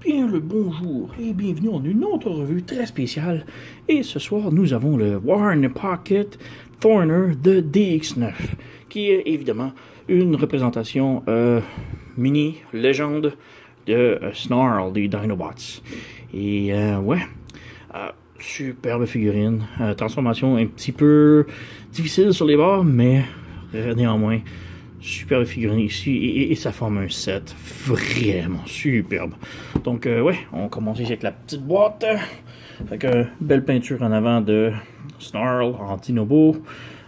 Bien le bonjour et bienvenue en une autre revue très spéciale. Et ce soir, nous avons le Warren Pocket Thorner de DX9, qui est évidemment une représentation mini légende de Snarl des Dinobots. Et superbe figurine, transformation un petit peu difficile sur les bords, mais néanmoins superbe figurine ici et ça forme un set vraiment superbe. Donc on commence ici avec la petite boîte. Fait que belle peinture en avant de Snarl en Dinobo.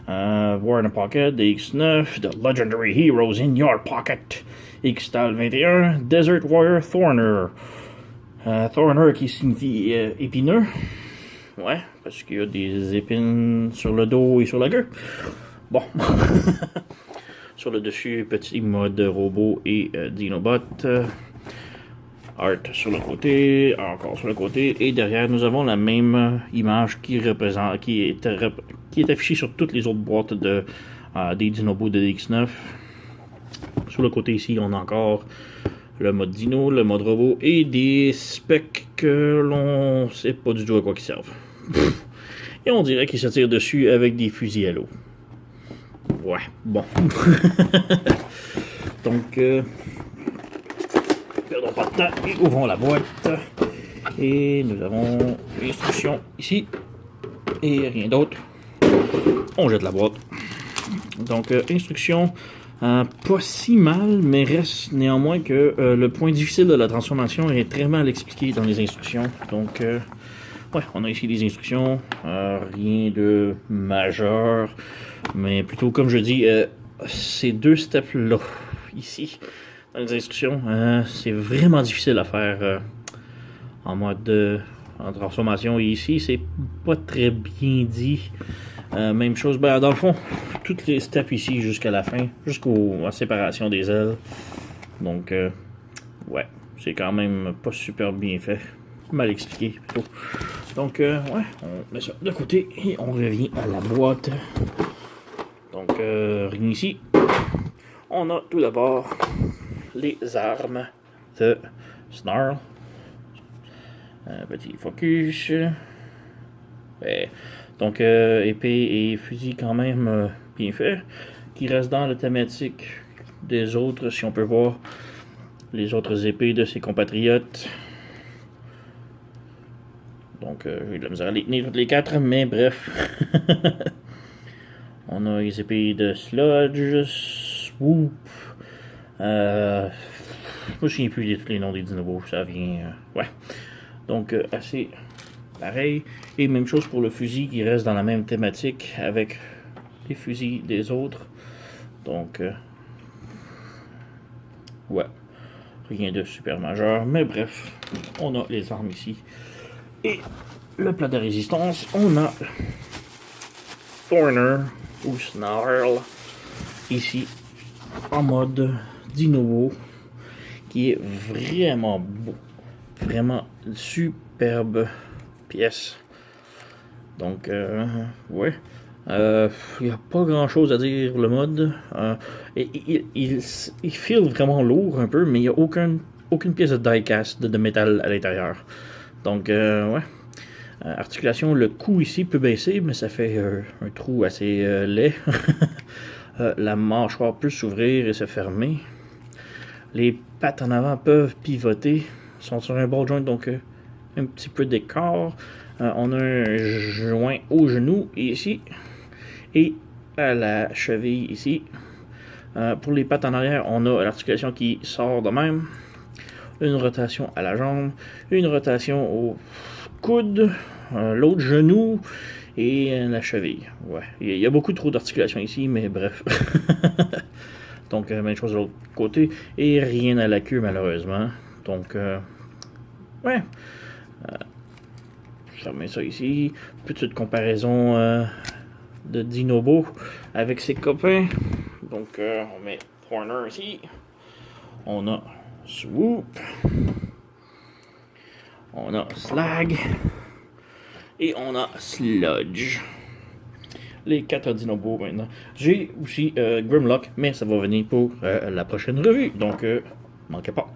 Warren Pocket, DX9, The Legendary Heroes in Your Pocket, X-Style 21, Desert Warrior Thorner. Thorner qui signifie épineux. Ouais, parce qu'il y a des épines sur le dos et sur la queue. Bon. Sur le dessus, petit mode robot et Dinobot. Art sur le côté, encore sur le côté. Et derrière, nous avons la même image qui est affichée sur toutes les autres boîtes des Dinobots de DX9. Sur le côté ici, on a encore le mode Dino, le mode robot et des specs que l'on sait pas du tout à quoi ils servent. Et on dirait qu'ils se tirent dessus avec des fusils à l'eau. Ouais, bon. Donc, perdons pas de temps et ouvrons la boîte. Et nous avons l'instruction ici. Et rien d'autre. On jette la boîte. Donc, instruction pas si mal, mais reste néanmoins que le point difficile de la transformation est très mal expliqué dans les instructions. Donc, ouais, on a ici des instructions. Rien de majeur. Mais plutôt, comme je dis, ces deux steps-là, ici, dans les instructions, c'est vraiment difficile à faire en mode en transformation. Et ici, c'est pas très bien dit. Même chose, ben, dans le fond, toutes les steps ici jusqu'à la fin, jusqu'à séparation des ailes. Donc, ouais, c'est quand même pas super bien fait. Mal expliqué, plutôt. Donc, ouais, on met ça de côté et on revient à la boîte. Donc, rien ici. On a tout d'abord les armes de Snarl. Un petit focus. Ouais. Donc, épée et fusil quand même bien fait. Qui reste dans la thématique des autres, si on peut voir les autres épées de ses compatriotes. Donc, j'ai de la misère à les tenir toutes les quatre, mais bref. On a les épées de Sludge, Swoop. Je me souviens plus de tous les noms des Dinobos, ça vient. Ouais. Donc, assez pareil. Et même chose pour le fusil qui reste dans la même thématique avec les fusils des autres. Donc, ouais. Rien de super majeur, mais bref. On a les armes ici. Et le plat de résistance, on a Thorner ou Snarl ici en mode Dinobo qui est vraiment beau, vraiment superbe pièce. Donc ouais, il n'y a pas grand chose à dire le mode. Il feel vraiment lourd un peu, mais il n'y a aucune pièce de die-cast de métal à l'intérieur. Donc ouais. Articulation, le cou ici peut baisser, mais ça fait un trou assez laid. La mâchoire peut s'ouvrir et se fermer. Les pattes en avant peuvent pivoter. Sont sur un ball joint, donc un petit peu d'écart. On a un joint au genou ici. Et à la cheville ici. Pour les pattes en arrière, on a l'articulation qui sort de même. Une rotation à la jambe. Une rotation au coude, l'autre genou et la cheville. Ouais, il y a beaucoup trop d'articulations ici, mais bref. Donc, même chose de l'autre côté. Et rien à la queue, malheureusement. Donc, ouais. Je remets ça ici. Petite comparaison de Dinobo avec ses copains. Donc, on met Thorner ici. On a Swoop. On a Slag. Et on a Sludge. Les 4 Dinobos maintenant. J'ai aussi Grimlock, mais ça va venir pour la prochaine revue. Donc, manquait pas.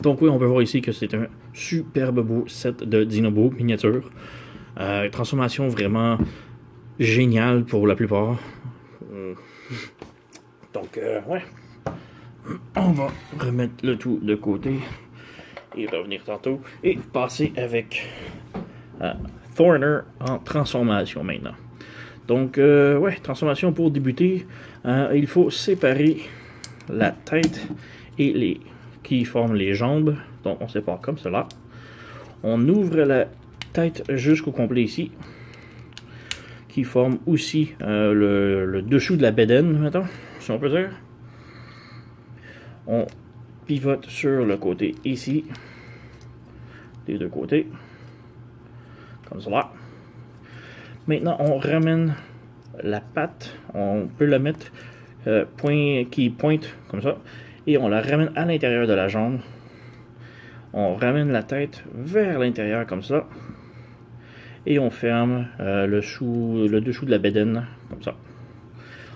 Donc oui, on peut voir ici que c'est un superbe beau set de Dinobo miniature. Transformation vraiment géniale pour la plupart. Donc ouais, on va remettre le tout de côté et revenir tantôt et passer avec Thorner en transformation maintenant. Donc ouais, transformation pour débuter, il faut séparer la tête et les qui forment les jambes. Donc on sépare comme cela. On ouvre la tête jusqu'au complet ici, qui forme aussi le dessous de la bédaine, maintenant, si on peut dire. On pivote sur le côté ici, des deux côtés, comme cela. Maintenant, on ramène la patte, on peut la mettre qui pointe comme ça, et on la ramène à l'intérieur de la jambe. On ramène la tête vers l'intérieur comme ça, et on ferme le dessous de la bédaine comme ça.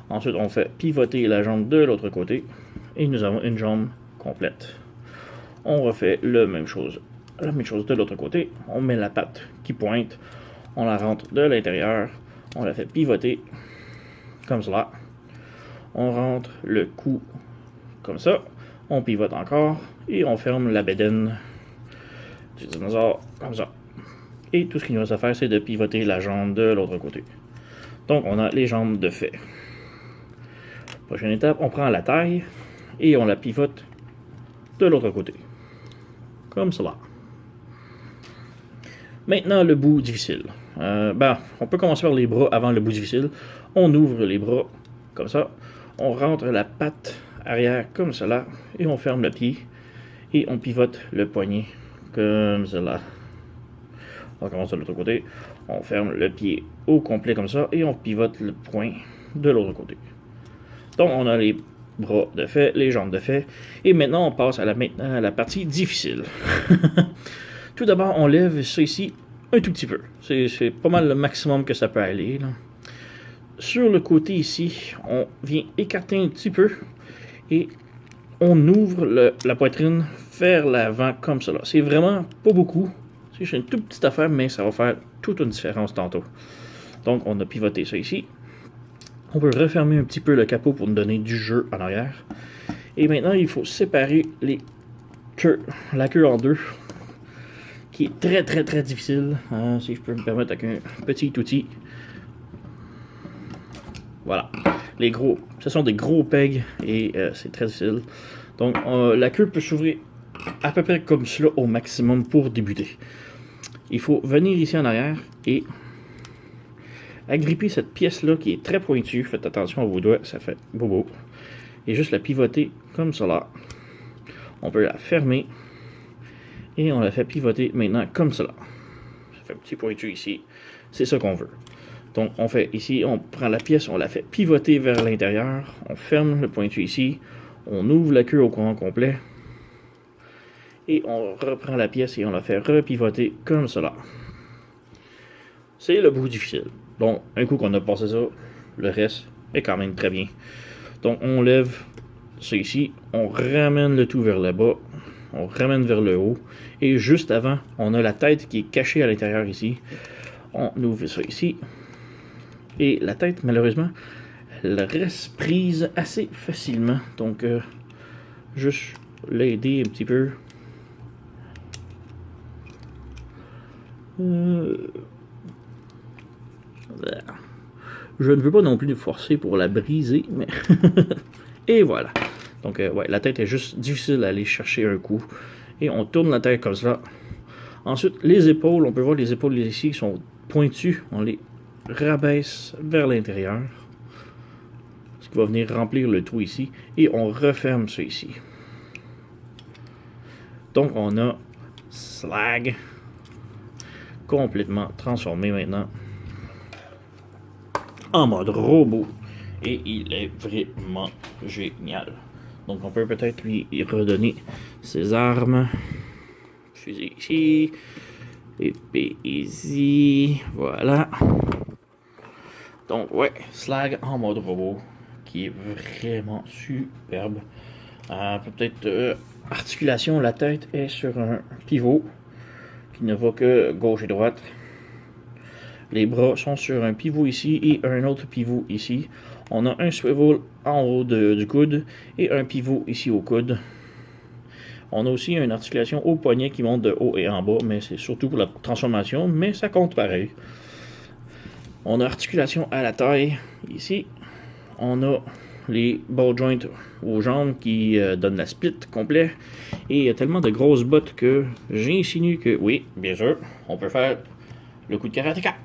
Ensuite, on fait pivoter la jambe de l'autre côté, et nous avons une jambe complète. On refait la même chose de l'autre côté. On met la patte qui pointe, on la rentre de l'intérieur, on la fait pivoter comme cela. On rentre le cou comme ça, on pivote encore et on ferme la bédaine du dinosaure comme ça. Et tout ce qu'il nous reste à faire, c'est de pivoter la jambe de l'autre côté. Donc on a les jambes de fait. Prochaine étape, on prend la taille et on la pivote de l'autre côté. Comme cela. Maintenant, le bout difficile. On peut commencer par les bras avant le bout difficile. On ouvre les bras comme ça. On rentre la patte arrière comme cela. Et on ferme le pied. Et on pivote le poignet comme cela. On commence de l'autre côté. On ferme le pied au complet comme ça. Et on pivote le poing de l'autre côté. Donc, on a les bras de fait, les jambes de fait. Et maintenant, on passe à la partie difficile. Tout d'abord, on lève ça ici un tout petit peu. C'est pas mal le maximum que ça peut aller, là. Sur le côté ici, on vient écarter un petit peu et on ouvre la poitrine vers l'avant comme cela. C'est vraiment pas beaucoup. C'est une toute petite affaire, mais ça va faire toute une différence tantôt. Donc, on a pivoté ça ici. On peut refermer un petit peu le capot pour nous donner du jeu en arrière. Et maintenant, il faut séparer la queue en deux, qui est très très très difficile, si je peux me permettre avec un petit outil. Voilà, ce sont des gros pegs et c'est très difficile. Donc la queue peut s'ouvrir à peu près comme cela au maximum pour débuter. Il faut venir ici en arrière et agripper cette pièce-là qui est très pointue. Faites attention à vos doigts, ça fait bobo. Et juste la pivoter comme cela. On peut la fermer. Et on la fait pivoter maintenant comme cela. Ça fait un petit pointu ici. C'est ça qu'on veut. Donc on fait ici, on prend la pièce, on la fait pivoter vers l'intérieur. On ferme le pointu ici. On ouvre la queue au courant complet. Et on reprend la pièce et on la fait repivoter comme cela. C'est le bout difficile. Donc un coup qu'on a passé ça, le reste est quand même très bien. Donc on lève ça ici. On ramène le tout vers le bas. On ramène vers le haut. Et juste avant, on a la tête qui est cachée à l'intérieur ici. On ouvre ça ici. Et la tête, malheureusement, elle reste prise assez facilement. Donc, juste l'aider un petit peu. Je ne veux pas non plus forcer pour la briser, mais... Et voilà. Donc, ouais, la tête est juste difficile à aller chercher un coup. Et on tourne la tête comme ça. Ensuite, les épaules, on peut voir les épaules ici qui sont pointues. On les rabaisse vers l'intérieur. Ce qui va venir remplir le trou ici. Et on referme ça ici. Donc, on a Slag complètement transformé maintenant en mode robot. Et il est vraiment génial. Donc on peut peut-être lui redonner ses armes. Fusil ici. Épée ici. Voilà. Donc ouais, Slag en mode robot. Qui est vraiment superbe. Peut-être articulation, la tête est sur un pivot qui ne va que gauche et droite. Les bras sont sur un pivot ici et un autre pivot ici. On a un swivel en haut du coude et un pivot ici au coude. On a aussi une articulation au poignet qui monte de haut et en bas, mais c'est surtout pour la transformation, mais ça compte pareil. On a articulation à la taille ici. On a les ball joints aux jambes qui donnent la split complet. Et il y a tellement de grosses bottes que j'insinue que oui, bien sûr, on peut faire le coup de karatéka.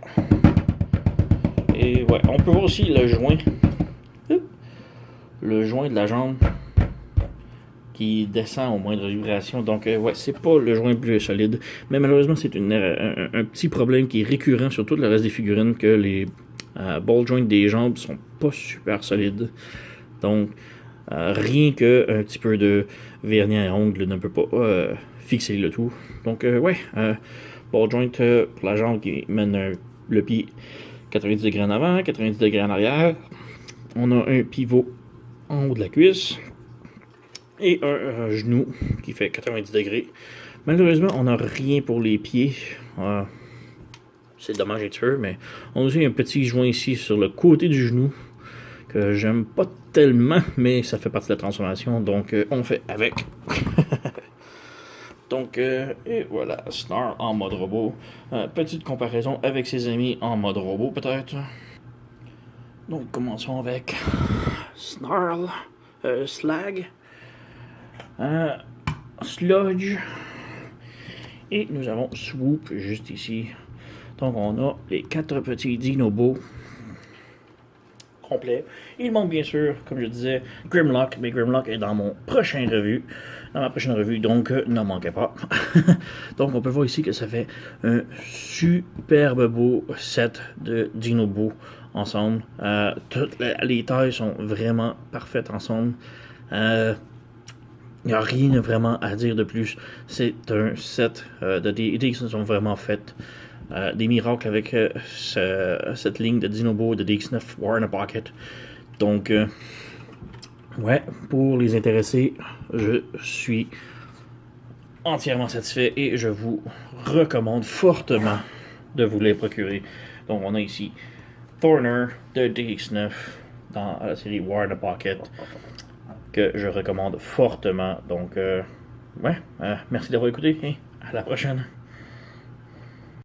Et ouais, on peut voir aussi le joint. Le joint de la jambe qui descend au moindre vibration. Donc ouais, c'est pas le joint le plus solide. Mais malheureusement, c'est un petit problème qui est récurrent sur tout le reste des figurines, que les ball joints des jambes sont pas super solides. Donc rien qu'un petit peu de vernis à ongles ne peut pas fixer le tout. Donc ouais, ball joint pour la jambe qui mène le pied 90 degrés en avant, 90 degrés en arrière. On a un pivot en haut de la cuisse et un genou qui fait 90 degrés. Malheureusement, on n'a rien pour les pieds. C'est dommage être sûr, mais on a aussi un petit joint ici sur le côté du genou que j'aime pas tellement, mais ça fait partie de la transformation, donc on fait avec. Donc, et voilà, Snarl en mode robot. Petite comparaison avec ses amis en mode robot, peut-être. Donc, commençons avec Snarl, Slag, Sludge, et nous avons Swoop juste ici. Donc, on a les 4 petits Dinobots complets. Il manque bien sûr, comme je disais, Grimlock, mais Grimlock est dans ma prochaine revue, donc ne manquez pas. Donc, on peut voir ici que ça fait un superbe beau set de Dinobots ensemble. Toutes les tailles sont vraiment parfaites ensemble. Il n'y a rien vraiment à dire de plus. C'est un set de DX qui sont vraiment faites. Des miracles avec cette ligne de Dinobots de DX9 War in a Pocket. Donc, ouais, pour les intéressés, je suis entièrement satisfait et je vous recommande fortement de vous les procurer. Donc, on a ici Thorner de DX9 dans la série War in a Pocket que je recommande fortement. Donc, ouais, merci d'avoir écouté et à la prochaine.